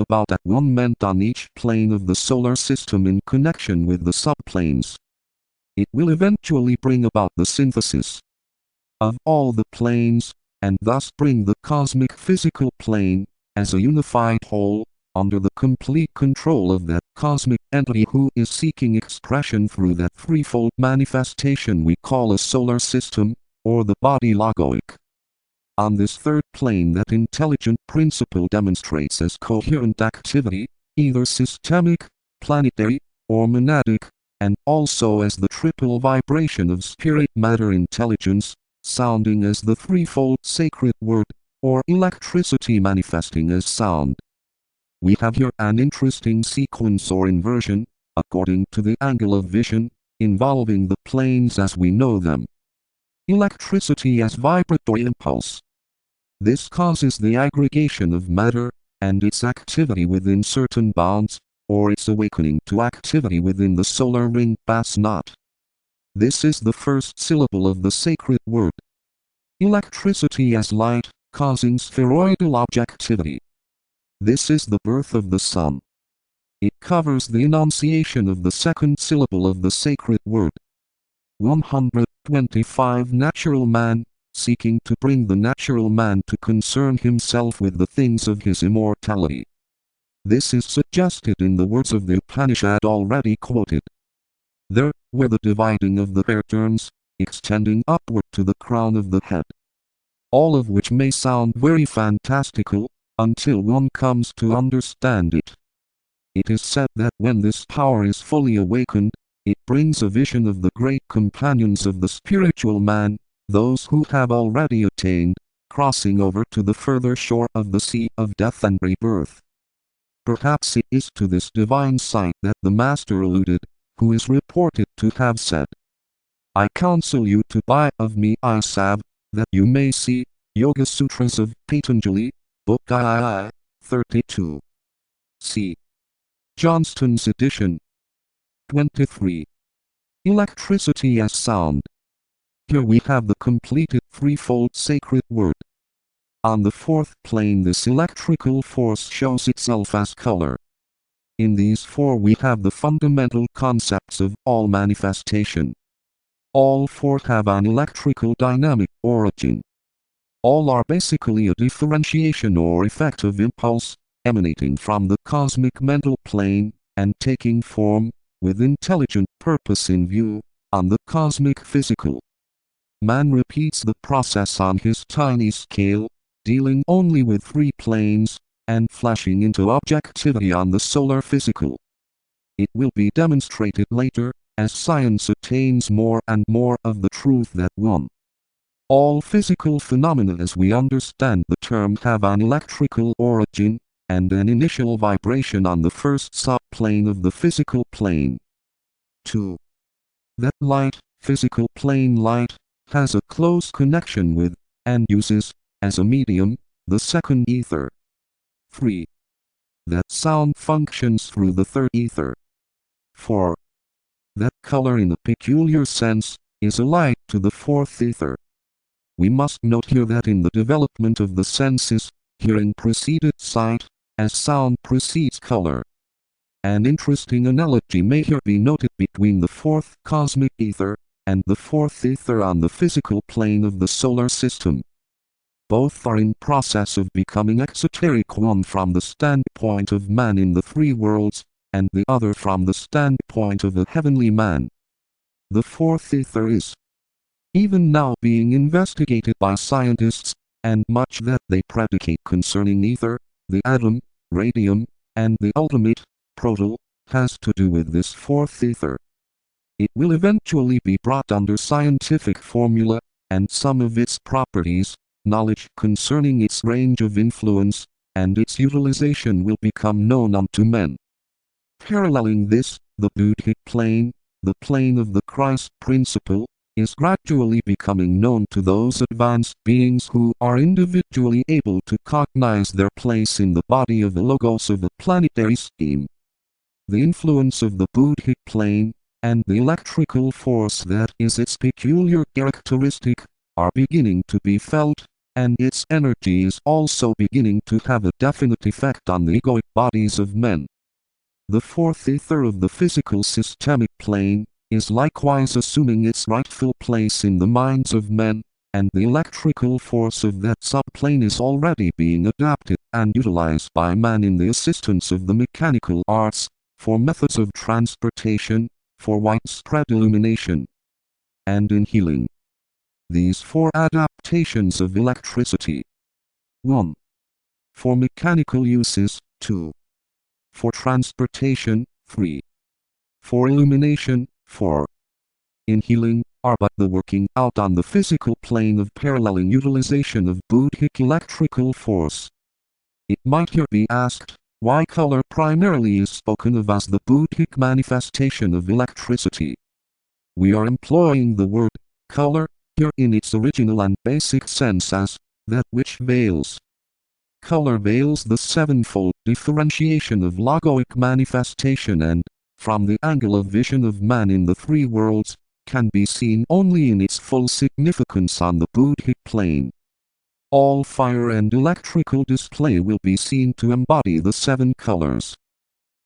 about at one moment on each plane of the solar system in connection with the subplanes. It will eventually bring about the synthesis of all the planes, and thus bring the cosmic physical plane, as a unified whole, under the complete control of that cosmic entity who is seeking expression through that threefold manifestation we call a solar system, or the body logoic. On this third plane, that intelligent principle demonstrates as coherent activity, either systemic, planetary, or monadic, and also as the triple vibration of spirit matter intelligence, sounding as the threefold sacred word, or electricity manifesting as sound. We have here an interesting sequence or inversion, according to the angle of vision, involving the planes as we know them. Electricity as vibratory impulse. This causes the aggregation of matter, and its activity within certain bounds, or its awakening to activity within the solar ring bas knot. This is the first syllable of the sacred word. Electricity as light, causing spheroidal objectivity. This is the birth of the sun. It covers the enunciation of the second syllable of the sacred word. 125 Natural man, seeking to bring the natural man to concern himself with the things of his immortality. This is suggested in the words of the Upanishad already quoted. There, where the dividing of the hair turns, extending upward to the crown of the head. All of which may sound very fantastical, until one comes to understand it. It is said that when this power is fully awakened, it brings a vision of the great companions of the spiritual man, those who have already attained, crossing over to the further shore of the sea of death and rebirth. Perhaps it is to this divine sight that the Master alluded, who is reported to have said, I counsel you to buy of me eye salve, that you may see. Yoga Sutras of Patanjali, Book II, 32. C. Johnston's edition. 23. Electricity as sound. Here we have the completed threefold sacred word. On the fourth plane, this electrical force shows itself as color. In these four we have the fundamental concepts of all manifestation. All four have an electrical dynamic origin. All are basically a differentiation or effect of impulse, emanating from the cosmic mental plane, and taking form, with intelligent purpose in view, on the cosmic physical. Man repeats the process on his tiny scale, dealing only with three planes, and flashing into objectivity on the solar physical. It will be demonstrated later, as science attains more and more of the truth that one. All physical phenomena as we understand the term have an electrical origin, and an initial vibration on the first subplane of the physical plane. 2. That light, physical plane light, has a close connection with, and uses, as a medium, the second ether. 3. That sound functions through the third ether. 4. That color in a peculiar sense, is a light to the fourth ether. We must note here that in the development of the senses, hearing preceded sight, as sound precedes color. An interesting analogy may here be noted between the fourth cosmic ether, and the fourth ether on the physical plane of the solar system. Both are in process of becoming exoteric, one from the standpoint of man in the three worlds, and the other from the standpoint of a heavenly man. The fourth ether is even now being investigated by scientists, and much that they predicate concerning ether, the atom, radium, and the ultimate, proto, has to do with this fourth ether. It will eventually be brought under scientific formula, and some of its properties, knowledge concerning its range of influence, and its utilization will become known unto men. Paralleling this, the Buddhic plane, the plane of the Christ principle, is gradually becoming known to those advanced beings who are individually able to cognize their place in the body of the logos of the planetary scheme. The influence of the Buddhic plane, and the electrical force that is its peculiar characteristic, are beginning to be felt, and its energy is also beginning to have a definite effect on the egoic bodies of men. The fourth ether of the physical systemic plane is likewise assuming its rightful place in the minds of men, and the electrical force of that subplane is already being adapted and utilized by man in the assistance of the mechanical arts, for methods of transportation, for widespread illumination, and in healing. These four adaptations of electricity: 1. For mechanical uses, 2. For transportation, 3. For illumination, 4. In healing, are but the working out on the physical plane of paralleling utilization of Buddhic electrical force. It might here be asked, why color primarily is spoken of as the Buddhic manifestation of electricity. We are employing the word color here in its original and basic sense as that which veils. Color veils the sevenfold differentiation of logoic manifestation and, from the angle of vision of man in the three worlds, can be seen only in its full significance on the Buddhic plane. All fire and electrical display will be seen to embody the seven colors.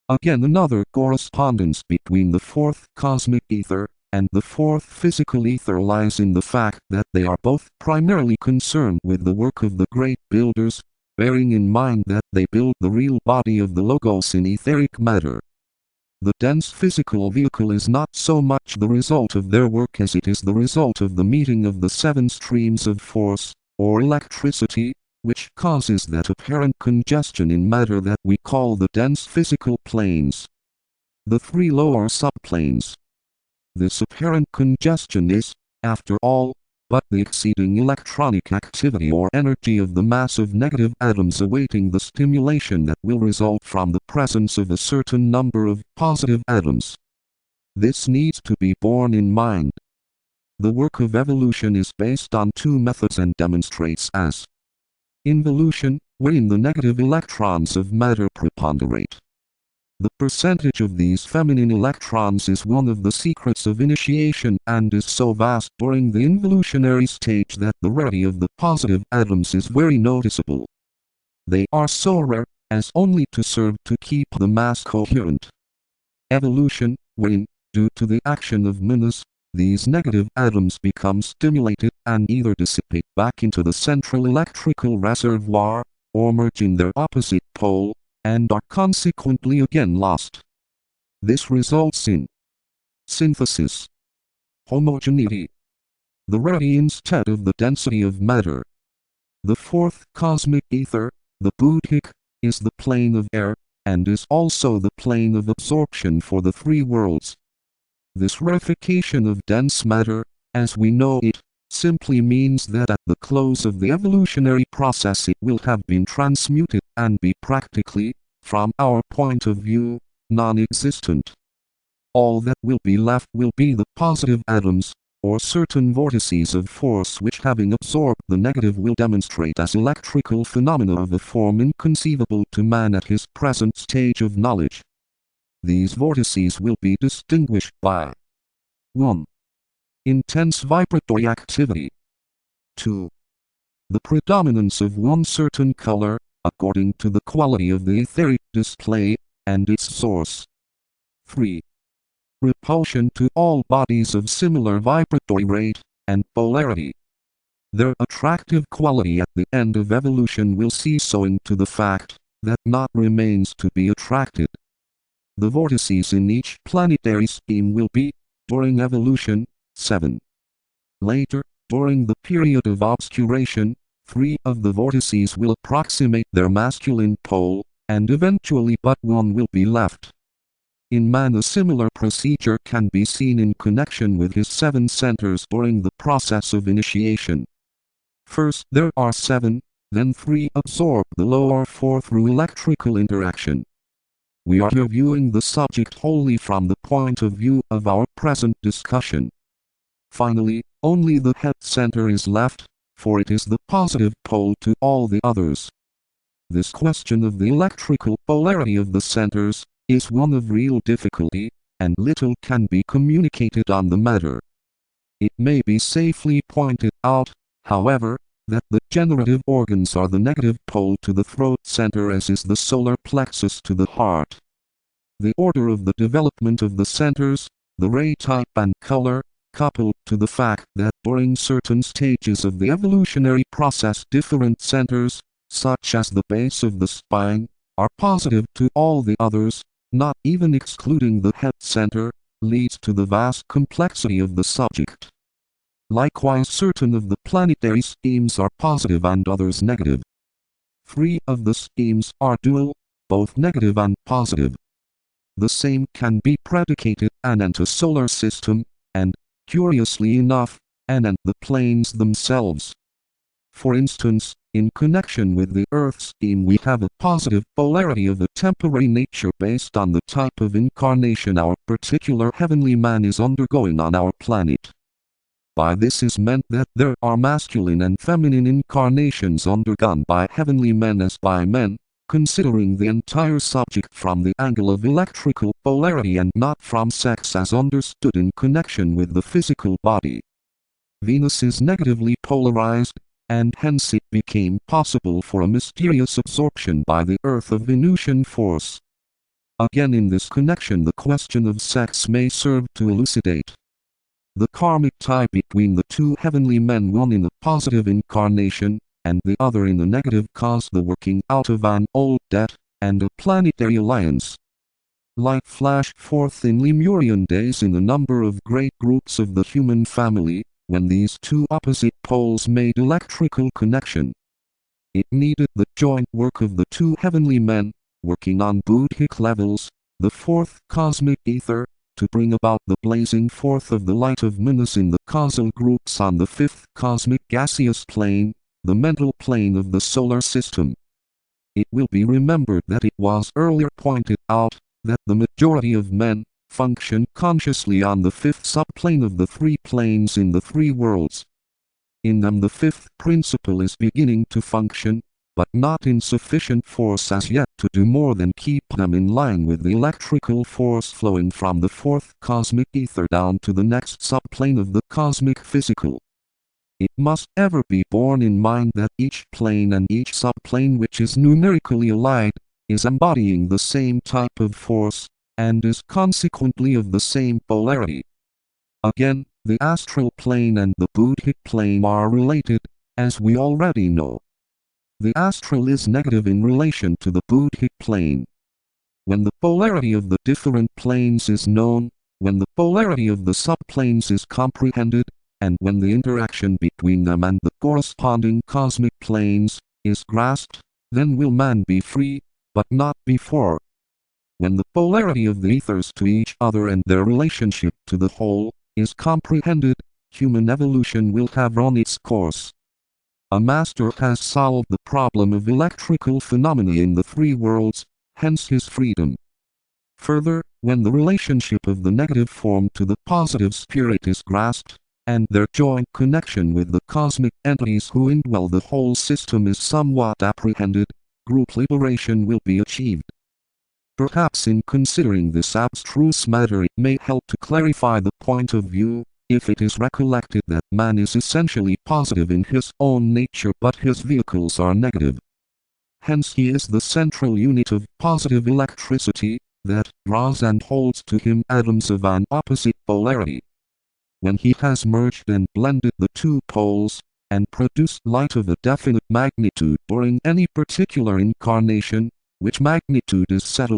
Again, another correspondence between the fourth cosmic ether and the fourth physical ether lies in the fact that they are both primarily concerned with the work of the great builders, bearing in mind that they build the real body of the Logos in etheric matter. The dense physical vehicle is not so much the result of their work as it is the result of the meeting of the seven streams of force, or electricity, which causes that apparent congestion in matter that we call the dense physical planes. The three lower subplanes. This apparent congestion is, after all, but the exceeding electronic activity or energy of the mass of negative atoms awaiting the stimulation that will result from the presence of a certain number of positive atoms. This needs to be borne in mind. The work of evolution is based on two methods and demonstrates as involution, wherein the negative electrons of matter preponderate. The percentage of these feminine electrons is one of the secrets of initiation and is so vast during the involutionary stage that the rarity of the positive atoms is very noticeable. They are so rare as only to serve to keep the mass coherent. Evolution, wherein, due to the action of manas, these negative atoms become stimulated and either dissipate back into the central electrical reservoir, or merge in their opposite pole, and are consequently again lost. This results in synthesis, homogeneity, the rarity instead of the density of matter. The fourth cosmic ether, the Buddhic, is the plane of air, and is also the plane of absorption for the three worlds. This rarefication of dense matter, as we know it, simply means that at the close of the evolutionary process it will have been transmuted and be practically, from our point of view, non-existent. All that will be left will be the positive atoms, or certain vortices of force which, having absorbed the negative, will demonstrate as electrical phenomena of a form inconceivable to man at his present stage of knowledge. These vortices will be distinguished by 1. Intense vibratory activity. 2. The predominance of one certain color, according to the quality of the etheric display, and its source. 3. Repulsion to all bodies of similar vibratory rate and polarity. Their attractive quality at the end of evolution will cease owing to the fact that naught remains to be attracted. The vortices in each planetary scheme will be, during evolution, 7. Later, during the period of obscuration, 3 of the vortices will approximate their masculine pole, and eventually but one will be left. In man a similar procedure can be seen in connection with his 7 centers during the process of initiation. First there are 7, then 3 absorb the lower 4 through electrical interaction. We are here viewing the subject wholly from the point of view of our present discussion. Finally, only the head center is left, for it is the positive pole to all the others. This question of the electrical polarity of the centers is one of real difficulty, and little can be communicated on the matter. It may be safely pointed out, however, that the generative organs are the negative pole to the throat center as is the solar plexus to the heart. The order of the development of the centers, the ray type and color, coupled to the fact that during certain stages of the evolutionary process different centers, such as the base of the spine, are positive to all the others, not even excluding the head center, leads to the vast complexity of the subject. Likewise, certain of the planetary schemes are positive and others negative. 3 of the schemes are dual, both negative and positive. The same can be predicated anent a solar system, and, curiously enough, anent the planes themselves. For instance, in connection with the Earth scheme we have a positive polarity of a temporary nature based on the type of incarnation our particular heavenly man is undergoing on our planet. By this is meant that there are masculine and feminine incarnations undergone by heavenly men as by men, considering the entire subject from the angle of electrical polarity and not from sex as understood in connection with the physical body. Venus is negatively polarized, and hence it became possible for a mysterious absorption by the Earth of Venusian force. Again, in this connection the question of sex may serve to elucidate the karmic tie between the two heavenly men, one in a positive incarnation, and the other in a negative, caused the working out of an old debt, and a planetary alliance. Light flashed forth in Lemurian days in a number of great groups of the human family, when these two opposite poles made electrical connection. It needed the joint work of the two heavenly men, working on Buddhic levels, the fourth cosmic ether, to bring about the blazing forth of the light of Minas in the causal groups on the fifth cosmic gaseous plane, the mental plane of the solar system. It will be remembered that it was earlier pointed out that the majority of men function consciously on the fifth subplane of the 3 planes in the 3 worlds. In them the fifth principle is beginning to function, but not in sufficient force as yet to do more than keep them in line with the electrical force flowing from the fourth cosmic ether down to the next subplane of the cosmic physical. It must ever be borne in mind that each plane and each subplane which is numerically allied, is embodying the same type of force, and is consequently of the same polarity. Again, the astral plane and the Buddhic plane are related, as we already know. The astral is negative in relation to the Buddhic plane. When the polarity of the different planes is known, when the polarity of the subplanes is comprehended, and when the interaction between them and the corresponding cosmic planes is grasped, then will man be free, but not before. When the polarity of the ethers to each other and their relationship to the whole is comprehended, human evolution will have run its course. A master has solved the problem of electrical phenomena in the 3 worlds, hence his freedom. Further, when the relationship of the negative form to the positive spirit is grasped, and their joint connection with the cosmic entities who indwell the whole system is somewhat apprehended, group liberation will be achieved. Perhaps in considering this abstruse matter it may help to clarify the point of view, if it is recollected that man is essentially positive in his own nature but his vehicles are negative. Hence he is the central unit of positive electricity, that draws and holds to him atoms of an opposite polarity. When he has merged and blended the 2 poles, and produced light of a definite magnitude during any particular incarnation, which magnitude is settled